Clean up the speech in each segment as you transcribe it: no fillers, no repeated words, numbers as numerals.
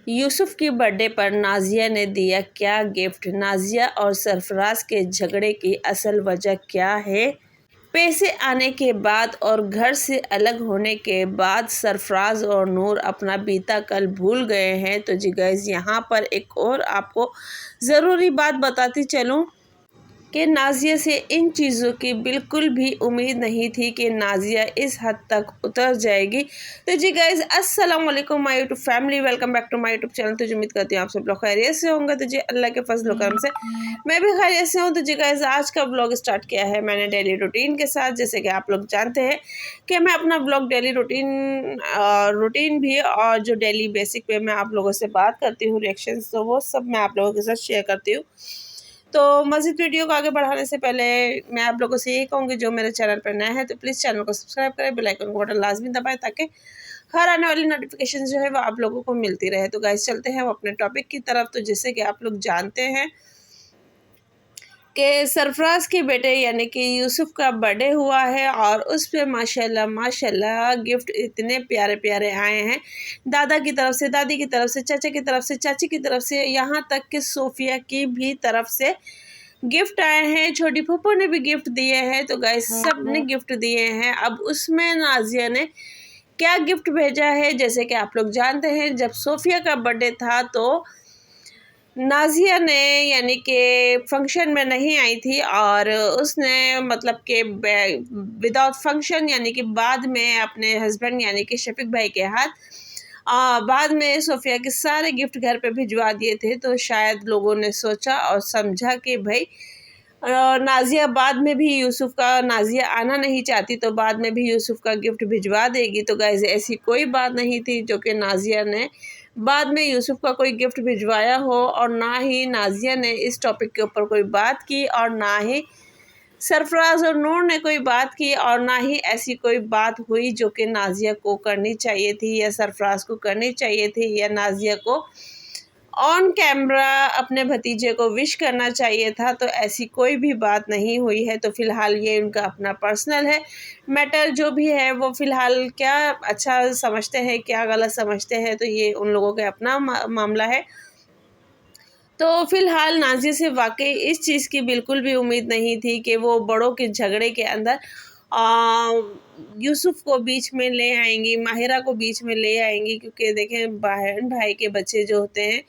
यूसुफ की बर्थडे पर नाजिया ने दिया क्या गिफ्ट? नाजिया और सरफराज के झगड़े की असल वजह क्या है? पैसे आने के बाद और घर से अलग होने के बाद सरफराज और नूर अपना बीता कल भूल गए हैं। तो जी गाइस, यहाँ पर एक और आपको ज़रूरी बात बताती चलूँ कि नाजिया से इन चीज़ों की बिल्कुल भी उम्मीद नहीं थी कि नाजिया इस हद तक उतर जाएगी। तो जी गाइज़, अस्सलाम वालेकुम my YouTube family, welcome back to my YouTube channel. तो जी उम्मीद करती हूँ आप सब लोग खैरियत से होंगे। तो जी अल्लाह के फजल करम से मैं भी खैरियत से हूँ। तो जी गाइज़, आज का ब्लॉग स्टार्ट किया है मैंने डेली रूटीन के साथ। जैसे कि आप लोग जानते हैं कि मैं अपना ब्लॉग डेली रूटीन भी और जो डेली बेसिक पे मैं आप लोगों से बात करती हूँ, रिएक्शंस, तो वो सब मैं आप लोगों के साथ शेयर करती हूँ। तो मज़ीद वीडियो को आगे बढ़ाने से पहले मैं आप लोगों से यही कहूँगी, जो मेरे चैनल पर नया है तो प्लीज़ चैनल को सब्सक्राइब करें, बेल आइकन को बटन लाजमी दबाएं ताकि हर आने वाली नोटिफिकेशन जो है वो आप लोगों को मिलती रहे। तो गाइस, चलते हैं हम अपने टॉपिक की तरफ। तो जैसे कि आप लोग जानते हैं कि सरफराज के बेटे यानी कि यूसुफ का बर्थडे हुआ है और उस पे माशाल्लाह माशाल्लाह गिफ्ट इतने प्यारे प्यारे आए हैं। दादा की तरफ से, दादी की तरफ से, चाचा की तरफ से, चाची की तरफ से, यहाँ तक कि सोफिया की भी तरफ से गिफ्ट आए हैं। छोटी फूफो ने भी गिफ्ट दिए हैं। तो गाइस, सब ने गिफ्ट दिए हैं। अब उसमें नाजिया ने क्या गिफ्ट भेजा है? जैसे कि आप लोग जानते हैं, जब सोफिया का बर्थडे था तो नाजिया ने यानी कि फंक्शन में नहीं आई थी और उसने मतलब कि विदाउट फंक्शन यानी कि बाद में अपने हस्बैंड यानी कि शफीक भाई के हाथ बाद में सोफिया के सारे गिफ्ट घर पे भिजवा दिए थे। तो शायद लोगों ने सोचा और समझा कि भाई नाजिया बाद में भी यूसुफ का, नाजिया आना नहीं चाहती तो बाद में भी यूसुफ का गिफ्ट भिजवा देगी। तो गाइस, ऐसी कोई बात नहीं थी जो कि नाजिया ने बाद में यूसुफ का कोई गिफ्ट भिजवाया हो, और ना ही नाजिया ने इस टॉपिक के ऊपर कोई बात की, और ना ही सरफराज और नूर ने कोई बात की, और ना ही ऐसी कोई बात हुई जो कि नाजिया को करनी चाहिए थी या सरफराज को करनी चाहिए थी, या नाजिया को ऑन कैमरा अपने भतीजे को विश करना चाहिए था। तो ऐसी कोई भी बात नहीं हुई है। तो फ़िलहाल ये उनका अपना पर्सनल है मैटर, जो भी है वो फ़िलहाल क्या अच्छा समझते हैं क्या गलत समझते हैं, तो ये उन लोगों का अपना मामला है। तो फ़िलहाल नाज़िया से वाक़ई इस चीज़ की बिल्कुल भी उम्मीद नहीं थी कि वो बड़ों के झगड़े के अंदर यूसुफ को बीच में ले आएंगी, माहिरा को बीच में ले आएंगी, क्योंकि देखें बहन भाई के बच्चे जो होते हैं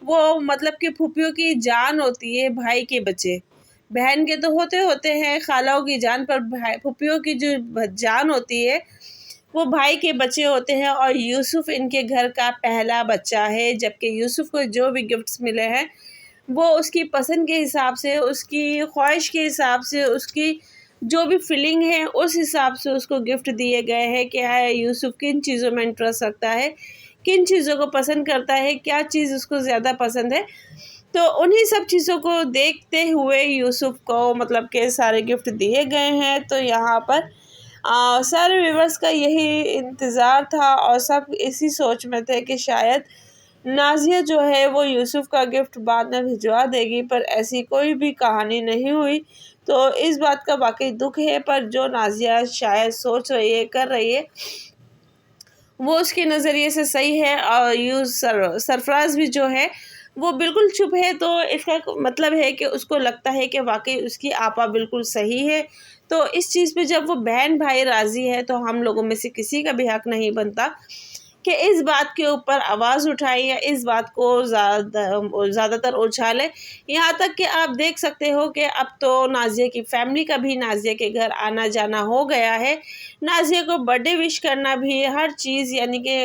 वो मतलब कि फूफियों की जान होती है। भाई के बच्चे बहन के तो होते होते हैं, खालाओं की जान, पर भाई फूफियों की जो जान होती है वो भाई के बच्चे होते हैं। और यूसुफ इनके घर का पहला बच्चा है, जबकि यूसुफ को जो भी गिफ्ट्स मिले हैं वो उसकी पसंद के हिसाब से, उसकी ख्वाहिश के हिसाब से, उसकी जो भी फीलिंग है उस हिसाब से उसको गिफ्ट दिए गए हैं। क्या है, यूसुफ किन चीज़ों में इंटरेस्ट रखता है, किन चीज़ों को पसंद करता है, क्या चीज़ उसको ज़्यादा पसंद है, तो उन्हीं सब चीज़ों को देखते हुए यूसुफ को मतलब के सारे गिफ्ट दिए गए हैं। तो यहाँ पर सारे व्यूवर्स का यही इंतज़ार था और सब इसी सोच में थे कि शायद नाज़िया जो है वो यूसुफ का गिफ्ट बाद में भिजवा देगी, पर ऐसी कोई भी कहानी नहीं हुई। तो इस बात का वाकई दुख है, पर जो नाज़िया शायद सोच रही है, कर रही है, वो उसके नज़रिए से सही है। और सरफराज भी जो है वो बिल्कुल चुप है। तो इसका मतलब है कि उसको लगता है कि वाकई उसकी आपा बिल्कुल सही है। तो इस चीज़ पे जब वो बहन भाई राज़ी है तो हम लोगों में से किसी का भी हक नहीं बनता कि इस बात के ऊपर आवाज़ उठाए या इस बात को ज़्यादातर उछाले। यहाँ तक कि आप देख सकते हो कि अब तो नाज़िया की फैमिली का भी नाज़िया के घर आना जाना हो गया है। नाज़िया को बर्थडे विश करना भी, हर चीज़ यानी कि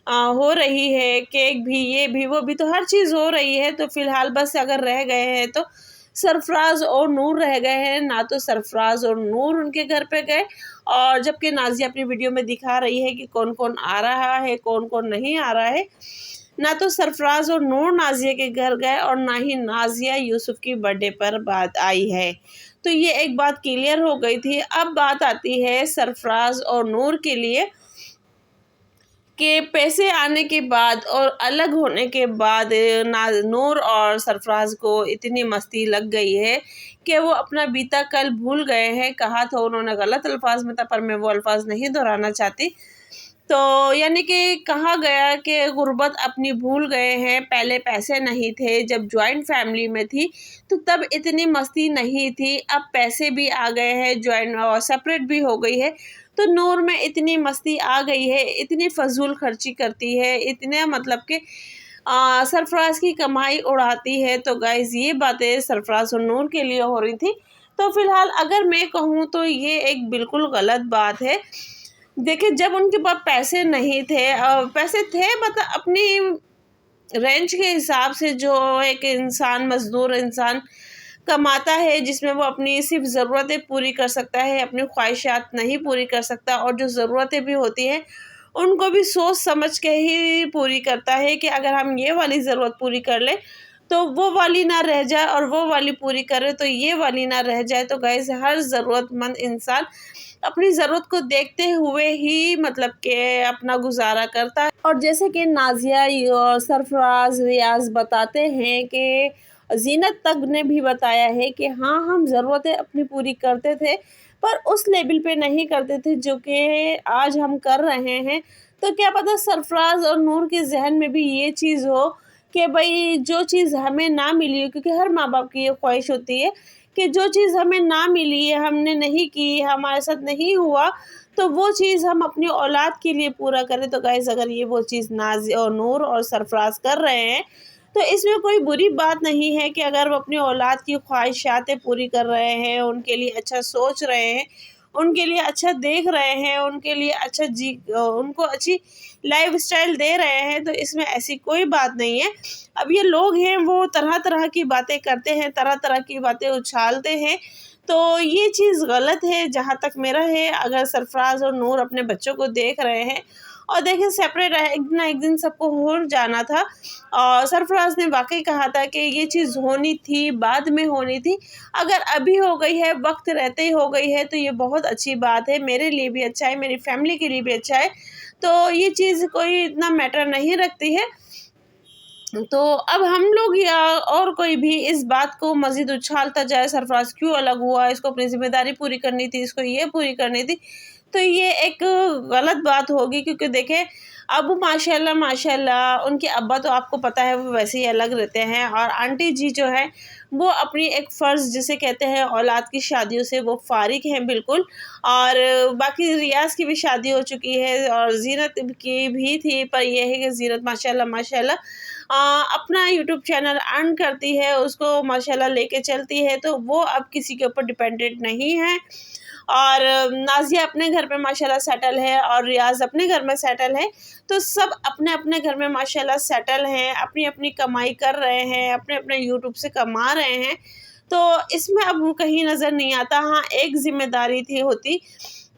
हो रही है, केक भी, ये भी, वो भी, तो हर चीज़ हो रही है। तो फ़िलहाल बस अगर रह गए हैं तो सरफराज और नूर रह गए हैं। ना तो सरफराज और नूर उनके घर पे गए, और जबकि नाज़िया अपनी वीडियो में दिखा रही है कि कौन कौन आ रहा है, कौन कौन नहीं आ रहा है। ना तो सरफराज और नूर नाज़िया के घर गए और ना ही नाज़िया यूसुफ की बर्थडे पर बात आई है। तो ये एक बात क्लियर हो गई थी। अब बात आती है सरफराज और नूर के लिए कि पैसे आने के बाद और अलग होने के बाद नूर और सरफराज को इतनी मस्ती लग गई है कि वो अपना बीता कल भूल गए हैं। कहा तो उन्होंने गलत अल्फाज में था, पर मैं वो अल्फाज नहीं दोहराना चाहती। तो यानी कि कहा गया कि गुर्बत अपनी भूल गए हैं। पहले पैसे नहीं थे, जब जॉइंट फैमिली में थी तो तब इतनी मस्ती नहीं थी। अब पैसे भी आ गए हैं, जॉइंट और सेपरेट भी हो गई है, तो नूर में इतनी मस्ती आ गई है, इतनी फजूल खर्ची करती है, इतने मतलब कि सरफराज की कमाई उड़ाती है। तो गाइज ये बातें सरफराज और नूर के लिए हो रही थी। तो फिलहाल अगर मैं कहूँ तो ये एक बिल्कुल गलत बात है। देखिए, जब उनके पास पैसे नहीं थे, पैसे थे मतलब अपनी रेंज के हिसाब से, जो एक इंसान मजदूर इंसान कमाता है, जिसमें वो अपनी सिर्फ ज़रूरतें पूरी कर सकता है, अपनी ख्वाहिशात नहीं पूरी कर सकता, और जो ज़रूरतें भी होती हैं उनको भी सोच समझ के ही पूरी करता है कि अगर हम ये वाली ज़रूरत पूरी कर लें तो वो वाली ना रह जाए, और वो वाली पूरी करे तो ये वाली ना रह जाए। तो गाइस, हर ज़रूरतमंद इंसान अपनी ज़रूरत को देखते हुए ही मतलब कि अपना गुजारा करता है। और जैसे कि नाज़िया और सरफराज, रियाज बताते हैं कि ज़ीनत तक ने भी बताया है कि हाँ, हम ज़रूरतें अपनी पूरी करते थे, पर उस लेवल पे नहीं करते थे जो कि आज हम कर रहे हैं। तो क्या पता सरफराज और नूर के जहन में भी ये चीज़ हो कि भाई जो चीज़ हमें ना मिली हो, क्योंकि हर माँ बाप की ये ख्वाहिश होती है कि जो चीज़ हमें ना मिली है, हमने नहीं की, हमारे साथ नहीं हुआ, तो वो चीज़ हम अपनी औलाद के लिए पूरा करें। तो गाइस, अगर ये वो चीज़ नाज़ और नूर और सरफराज कर रहे हैं तो इसमें कोई बुरी बात नहीं है कि अगर वो अपनी औलाद की ख्वाहिशातें पूरी कर रहे हैं, उनके लिए अच्छा सोच रहे हैं, उनके लिए अच्छा देख रहे हैं, उनके लिए अच्छा उनको अच्छी लाइफ़स्टाइल दे रहे हैं, तो इसमें ऐसी कोई बात नहीं है। अब ये लोग हैं, वो तरह-तरह की बातें करते हैं, तरह-तरह की बातें उछालते हैं, तो ये चीज़ गलत है जहाँ तक मेरा है। अगर सरफराज और नूर अपने बच्चों को देख रहे हैं, और देखिए सेपरेट एक ना एक दिन सबको हो जाना था, और सरफराज ने वाकई कहा था कि ये चीज़ होनी थी, बाद में होनी थी। अगर अभी हो गई है, वक्त रहते ही हो गई है, तो ये बहुत अच्छी बात है, मेरे लिए भी अच्छा है, मेरी फैमिली के लिए भी अच्छा है। तो ये चीज़ कोई इतना मैटर नहीं रखती है। तो अब हम लोग या और कोई भी इस बात को मज़ीद उछालता जाए, सरफराज क्यों अलग हुआ, इसको अपनी ज़िम्मेदारी पूरी करनी थी, इसको ये पूरी करनी थी, तो ये एक गलत बात होगी। क्योंकि देखें, अब माशाल्लाह माशाल्लाह उनके अब्बा तो आपको पता है वो वैसे ही अलग रहते हैं, और आंटी जी जो है वो अपनी एक फ़र्ज़ जिसे कहते हैं औलाद की शादियों से वो फ़ारिग हैं बिल्कुल। और बाकी रियाज़ की भी शादी हो चुकी है, और ज़ीनत की भी थी, पर यह है कि ज़ीनत माशाल्लाह माशाल्लाह अपना यूट्यूब चैनल अर्न करती है, उसको माशाल्लाह लेके चलती है, तो वो अब किसी के ऊपर डिपेंडेंट नहीं है। और नाज़िया अपने घर पे माशाल्लाह सेटल है, और रियाज़ अपने घर में सेटल है। तो सब अपने-अपने घर में माशाल्लाह सेटल हैं, अपनी-अपनी कमाई कर रहे हैं, अपने-अपने यूट्यूब से कमा रहे हैं। तो इसमें अब कहीं नज़र नहीं आता। हाँ, एक ज़िम्मेदारी थी होती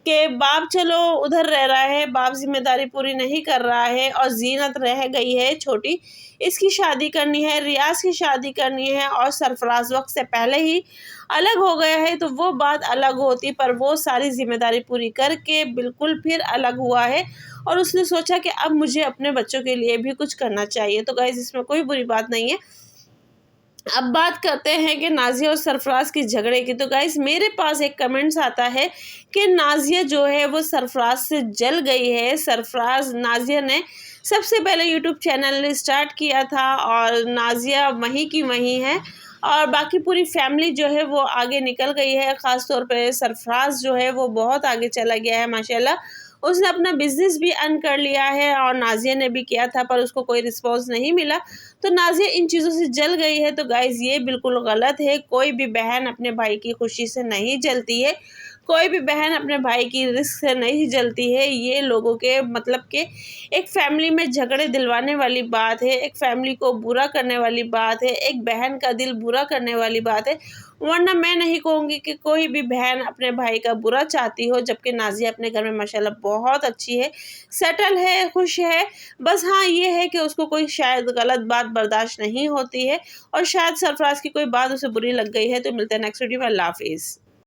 कि बाप चलो उधर रह रहा है, बाप ज़िम्मेदारी पूरी नहीं कर रहा है, और ज़ीनत रह गई है छोटी, इसकी शादी करनी है, रियाज़ की शादी करनी है, और सरफराज वक़्त से पहले ही अलग हो गया है, तो वो बात अलग होती, पर वो सारी ज़िम्मेदारी पूरी करके बिल्कुल फिर अलग हुआ है, और उसने सोचा कि अब मुझे अपने बच्चों के लिए भी कुछ करना चाहिए। तो गाइज़, इसमें कोई बुरी बात नहीं है। अब बात करते हैं कि नाज़िया और सरफराज के झगड़े की। तो गाइस, मेरे पास एक कमेंट्स आता है कि नाज़िया जो है वो सरफराज से जल गई है। सरफराज नाज़िया ने सबसे पहले यूट्यूब चैनल स्टार्ट किया था, और नाज़िया वहीं की वहीं है, और बाकी पूरी फैमिली जो है वो आगे निकल गई है। ख़ास तौर पे सरफराज जो है वो बहुत आगे चला गया है माशाल्लाह। उसने अपना बिज़नेस भी अर्न कर लिया है, और नाज़िया ने भी किया था, पर उसको कोई रिस्पॉन्स नहीं मिला, तो नाज़िया इन चीज़ों से जल गई है। तो गाइज़, ये बिल्कुल गलत है। कोई भी बहन अपने भाई की खुशी से नहीं जलती है, कोई भी बहन अपने भाई की रिस्क से नहीं जलती है। ये लोगों के मतलब के एक फैमिली में झगड़े दिलवाने वाली बात है, एक फैमिली को बुरा करने वाली बात है, एक बहन का दिल बुरा करने वाली बात है। वरना मैं नहीं कहूँगी कि कोई भी बहन अपने भाई का बुरा चाहती हो, जबकि नाज़िया अपने घर में माशाल्लाह बहुत अच्छी है, सेटल है, खुश है। बस हाँ, ये है कि उसको कोई शायद गलत बात बर्दाश्त नहीं होती है, और शायद सरफराज की कोई बात उसे बुरी लग गई है। तो मिलते हैं नेक्स्ट वीडियो में। अल्लाह हाफ़िज़।